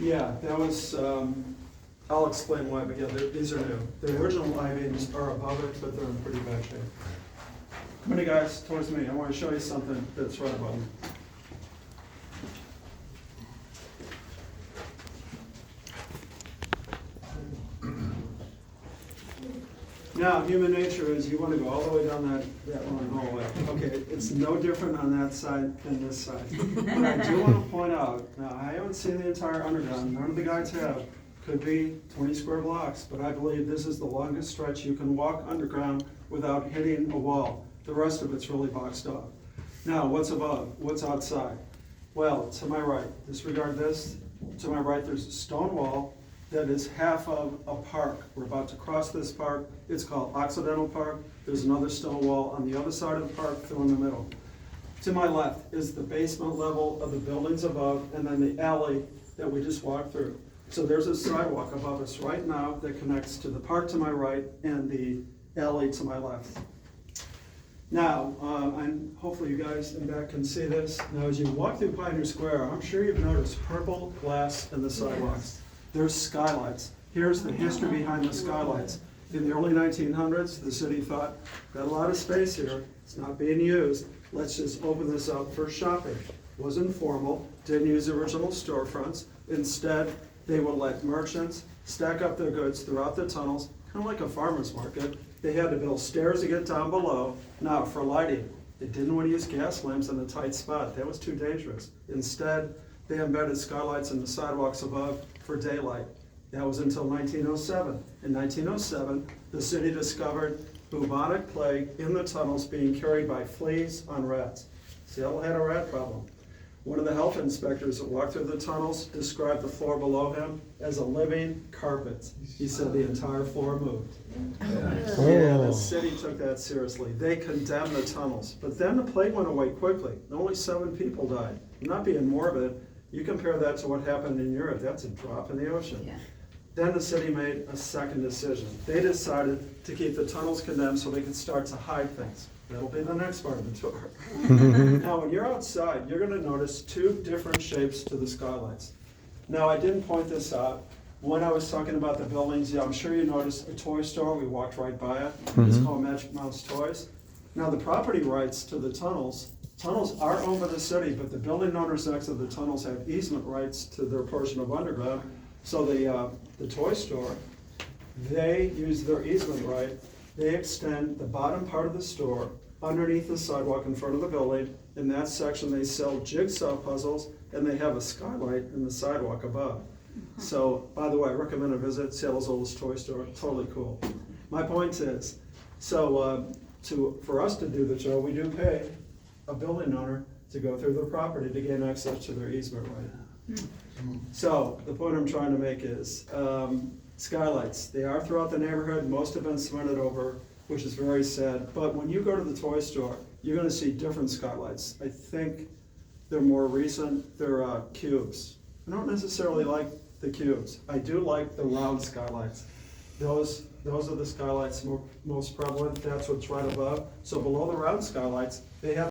Yeah, that was, I'll explain why, but yeah, these are new. The original I-beams are above it, but they're in pretty bad shape. Come on, guys, towards me. I want to show you something that's right above me. Now, human nature is you want to go all the way down that long hallway. Okay, it's no different on that side than this side. But I do want to point out, now I haven't seen the entire underground, none of the guys have. Could be 20 square blocks, but I believe this is the longest stretch you can walk underground without hitting a wall. The rest of it's really boxed off. Now, what's above? What's outside? Well, to my right, disregard this. To my right, there's a stone wall that is half of a park. We're about to cross this park. It's called Occidental Park. There's another stone wall on the other side of the park, fill in the middle. To my left is the basement level of the buildings above, and then the alley that we just walked through. So there's a sidewalk above us right now that connects to the park to my right and the alley to my left. Now, and hopefully you guys in back can see this. Now, as you walk through Pioneer Square, I'm sure you've noticed purple glass in the sidewalks. There's skylights. Here's the history behind the skylights. In the early 1900s, the city thought, got a lot of space here, it's not being used, let's just open this up for shopping. Wasn't formal, didn't use original storefronts. Instead, they would let merchants stack up their goods throughout the tunnels, kind of like a farmer's market. They had to build stairs to get down below. Now, for lighting, they didn't want to use gas lamps in a tight spot. That was too dangerous. Instead, they embedded skylights in the sidewalks above for daylight. That was until 1907. In 1907, the city discovered bubonic plague in the tunnels being carried by fleas on rats. Seattle had a rat problem. One of the health inspectors that walked through the tunnels described the floor below him as a living carpet. He said the entire floor moved. Yeah, the city took that seriously. They condemned the tunnels. But then the plague went away quickly. Only 7 people died. I'm not being morbid. You compare that to what happened in Europe, that's a drop in the ocean. Yeah. Then the city made a second decision. They decided to keep the tunnels condemned so they could start to hide things. That'll be the next part of the tour. Now, when you're outside, you're going to notice 2 different shapes to the skylights. Now, I didn't point this out. When I was talking about the buildings, yeah, I'm sure you noticed a toy store. We walked right by it. It's called Magic Mouse Toys. Now, the property rights to the tunnels are owned by the city, but the building owners next to the tunnels have easement rights to their portion of underground. So the toy store, they use their easement right. They extend the bottom part of the store underneath the sidewalk in front of the building. In that section, they sell jigsaw puzzles, and they have a skylight in the sidewalk above. So, by the way, I recommend a visit. Seattle's oldest toy store, totally cool. My point is, so for us to do the show, we do pay a building owner to go through their property to gain access to their easement right. So the point I'm trying to make is skylights. They are throughout the neighborhood. Most have been cemented over, which is very sad. But when you go to the toy store, you're going to see different skylights. I think they're more recent. They're cubes. I don't necessarily like the cubes. I do like the round skylights. Those are the skylights most prevalent. That's what's right above. So below the round skylights, they have